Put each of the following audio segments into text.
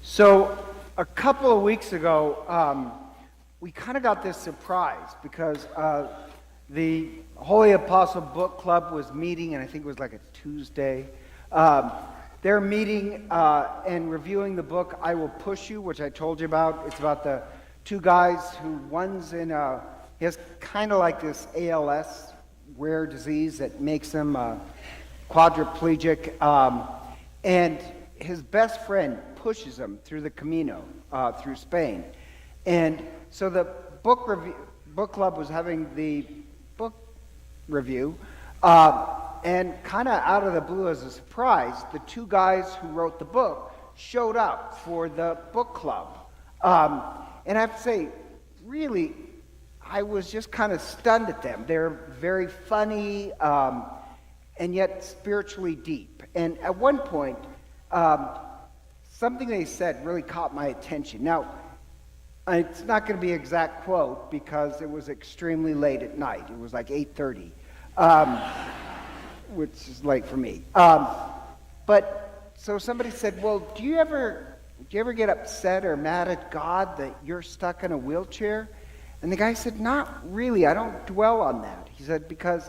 So a couple of weeks ago, we kind of got this surprise because the Holy Apostle Book Club was meeting, and I think it was like a Tuesday. They're meeting and reviewing the book, I Will Push You, which I told you about. It's about the two guys who one's he has kind of like this ALS, rare disease that makes him quadriplegic, and his best friend pushes him through the Camino, through Spain. And so the book club was having the book review, and kind of out of the blue as a surprise, the two guys who wrote the book showed up for the book club. And I have to say, really, I was just kind of stunned at them. They're very funny, and yet spiritually deep. And at one point, something they said really caught my attention. Now, it's not going to be an exact quote because it was extremely late at night. It was like 8:30, which is late for me. But so somebody said, "Well, do you ever get upset or mad at God that you're stuck in a wheelchair?" And the guy said, "Not really. I don't dwell on that." He said, "Because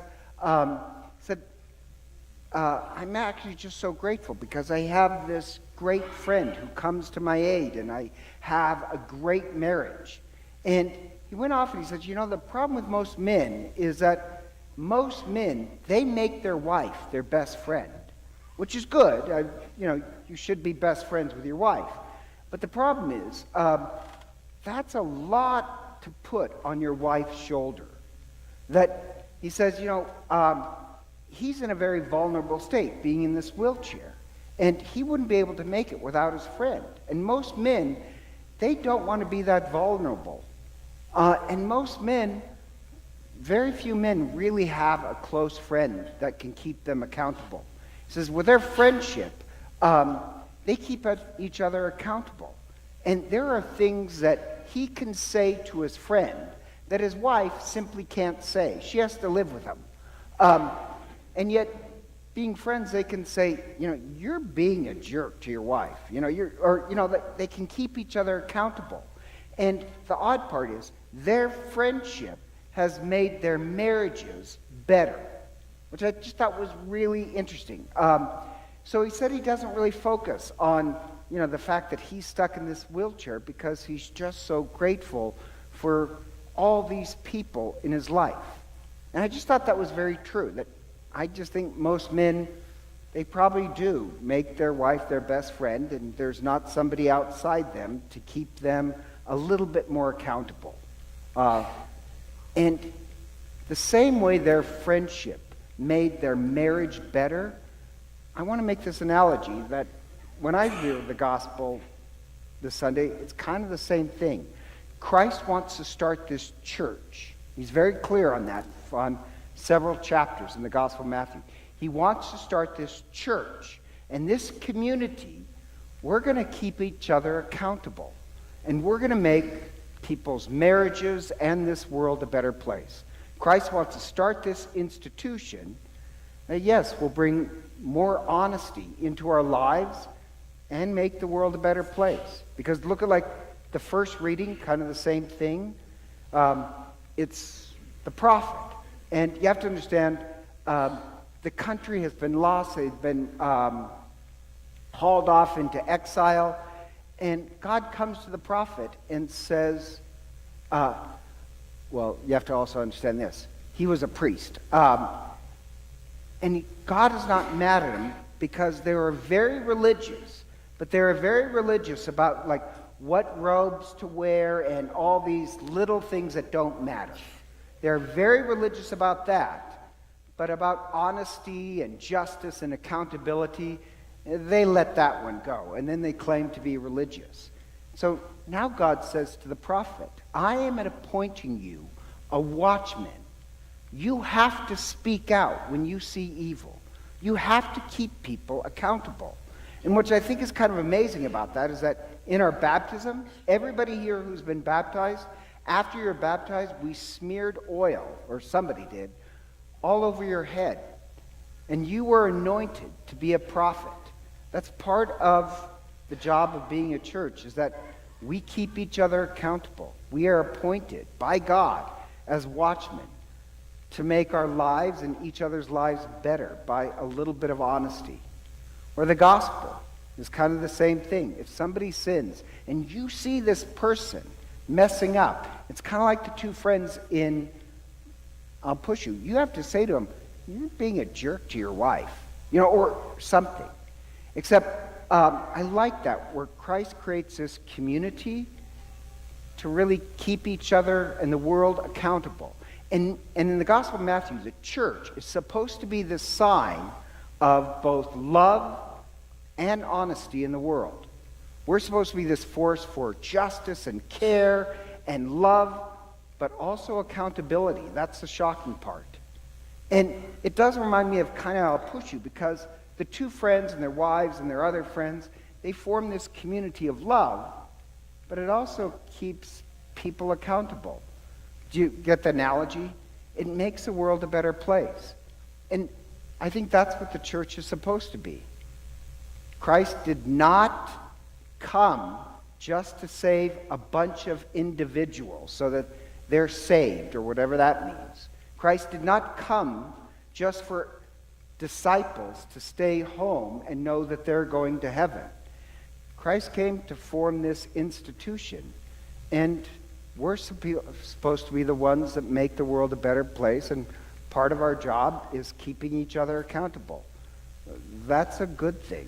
I'm actually just so grateful because I have this great friend who comes to my aid, and I have a great marriage." And he went off and he said, the problem with most men is that most men, they make their wife their best friend, which is good. You should be best friends with your wife. But the problem is, that's a lot to put on your wife's shoulder. That he says, he's in a very vulnerable state, being in this wheelchair. And he wouldn't be able to make it without his friend. And most men, they don't want to be that vulnerable. And most men, very few men really have a close friend that can keep them accountable. He says, with their friendship, they keep each other accountable. And there are things that he can say to his friend that his wife simply can't say. She has to live with him. And yet, being friends, they can say, you're being a jerk to your wife. They can keep each other accountable. And the odd part is, their friendship has made their marriages better, which I just thought was really interesting. So he said he doesn't really focus on, the fact that he's stuck in this wheelchair because he's just so grateful for all these people in his life. And I just thought that was very true, that I just think most men, they probably do make their wife their best friend, and there's not somebody outside them to keep them a little bit more accountable. And the same way their friendship made their marriage better, I want to make this analogy that when I hear the gospel this Sunday, it's kind of the same thing. Christ wants to start this church. He's very clear on that, on several chapters in the Gospel of Matthew. He wants to start this church. And this community, we're going to keep each other accountable. And we're going to make people's marriages and this world a better place. Christ wants to start this institution that, yes, will bring more honesty into our lives and make the world a better place. Because look at like the first reading, kind of the same thing. It's the prophet. And you have to understand, the country has been lost. They've been hauled off into exile. And God comes to the prophet and says, you have to also understand this. He was a priest. And God is not mad at him because they were very religious. But they were very religious about like what robes to wear and all these little things that don't matter. They're very religious about that, but about honesty and justice and accountability, they let that one go, and then they claim to be religious. So now God says to the prophet, I am appointing you a watchman. You have to speak out when you see evil. You have to keep people accountable. And what I think is kind of amazing about that is that in our baptism, everybody here who's been baptized, after you're baptized, we smeared oil, or somebody did, all over your head. And you were anointed to be a prophet. That's part of the job of being a church is that we keep each other accountable. We are appointed by God as watchmen to make our lives and each other's lives better by a little bit of honesty. Or the gospel is kind of the same thing. If somebody sins and you see this person messing up, it's kind of like the two friends in I'll Push You. You have to say to them, you're being a jerk to your wife, or something. Except I like that, where Christ creates this community to really keep each other and the world accountable. And in the Gospel of Matthew, the church is supposed to be the sign of both love and honesty in the world. We're supposed to be this force for justice and care and love, but also accountability. That's the shocking part. And it does remind me of kind of I'll Push You, because the two friends and their wives and their other friends, they form this community of love, but it also keeps people accountable. Do you get the analogy? It makes the world a better place. And I think that's what the church is supposed to be. Christ did not come just to save a bunch of individuals so that they're saved, or whatever that means. Christ did not come just for disciples to stay home and know that they're going to heaven. Christ came to form this institution, and we're supposed to be the ones that make the world a better place, and part of our job is keeping each other accountable. That's a good thing.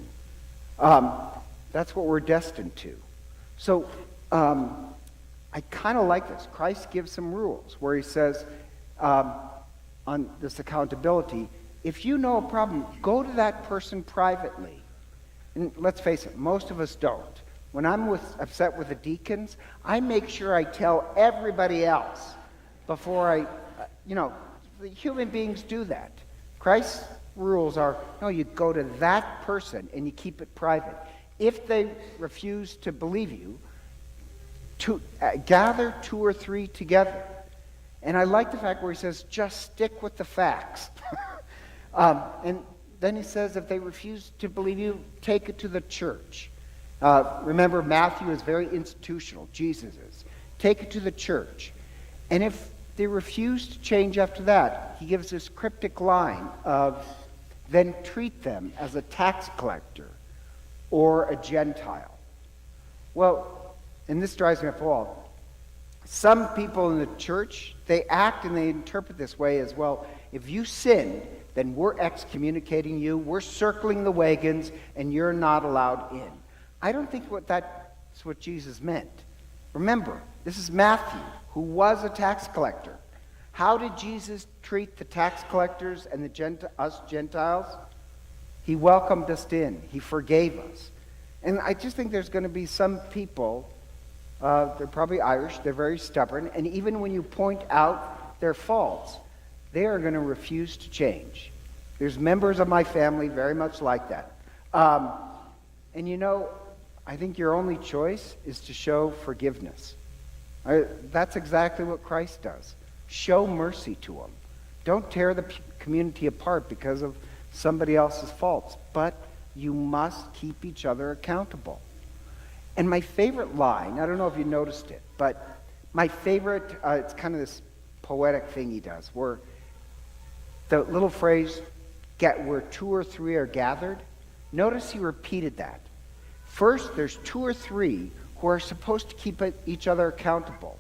That's what we're destined to. So I kind of like this. Christ gives some rules where he says on this accountability, if you know a problem, go to that person privately. And let's face it, most of us don't. When I'm upset with the deacons, I make sure I tell everybody else before the human beings do that. Christ's rules are, no, you go to that person and you keep it private. If they refuse to believe you, gather 2 or 3 together. And I like the fact where he says, just stick with the facts. And then he says, if they refuse to believe you, take it to the church. Remember, Matthew is very institutional. Jesus is. Take it to the church. And if they refuse to change after that, he gives this cryptic line of, then treat them as a tax collector or a Gentile. Well, and this drives me up the wall. Some people in the church, they act and they interpret this way as, well, if you sin, then we're excommunicating you, we're circling the wagons, and you're not allowed in. I don't think that's what Jesus meant. Remember, this is Matthew, who was a tax collector. How did Jesus treat the tax collectors and us Gentiles? He welcomed us in. He forgave us. And I just think there's going to be some people, they're probably Irish, they're very stubborn, and even when you point out their faults, they are going to refuse to change. There's members of my family very much like that. And I think your only choice is to show forgiveness. That's exactly what Christ does. Show mercy to them. Don't tear the community apart because of somebody else's faults, but you must keep each other accountable. And my favorite line, I don't know if you noticed it, but my favorite, it's kind of this poetic thing he does, where the little phrase, where 2 or 3 are gathered, notice he repeated that. First, there's 2 or 3 who are supposed to keep each other accountable.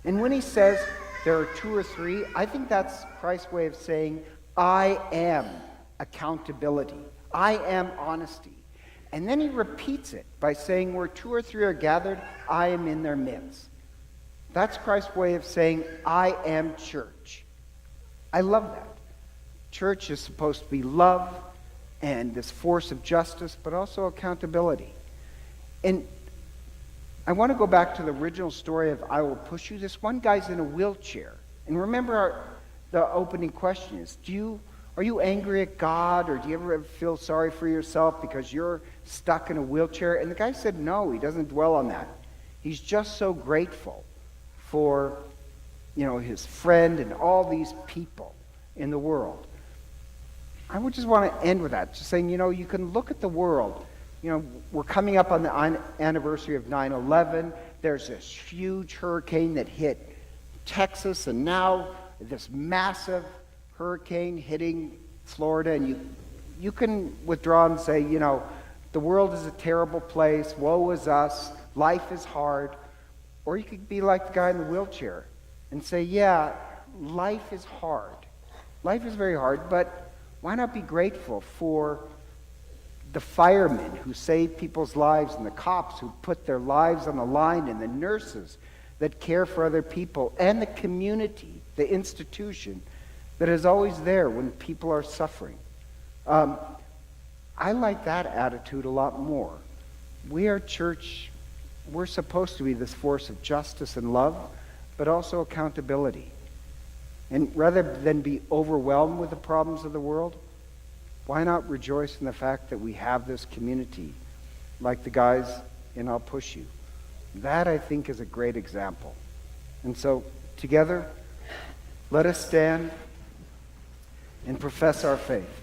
And when he says there are 2 or 3, I think that's Christ's way of saying, I am accountability. I am honesty. And then he repeats it by saying, where 2 or 3 are gathered, I am in their midst. That's Christ's way of saying, I am church. I love that. Church is supposed to be love and this force of justice, but also accountability. And I want to go back to the original story of I Will Push You. This one guy's in a wheelchair. And remember the opening question is, are you angry at God, or do you ever feel sorry for yourself because you're stuck in a wheelchair? And the guy said no, he doesn't dwell on that. He's just so grateful for, his friend and all these people in the world. I would just want to end with that, just saying, you can look at the world we're coming up on the anniversary of 9/11. There's this huge hurricane that hit Texas, and now this massive hurricane hitting Florida, and you can withdraw and say, the world is a terrible place, woe is us, life is hard. Or you could be like the guy in the wheelchair and say, yeah, life is hard. Life is very hard, but why not be grateful for the firemen who save people's lives, and the cops who put their lives on the line, and the nurses that care for other people, and the community, the institution that is always there when people are suffering. I like that attitude a lot more. We are church, we're supposed to be this force of justice and love, but also accountability. And rather than be overwhelmed with the problems of the world, why not rejoice in the fact that we have this community, like the guys in I'll Push You? That, I think, is a great example. And so, together, let us stand and profess our faith.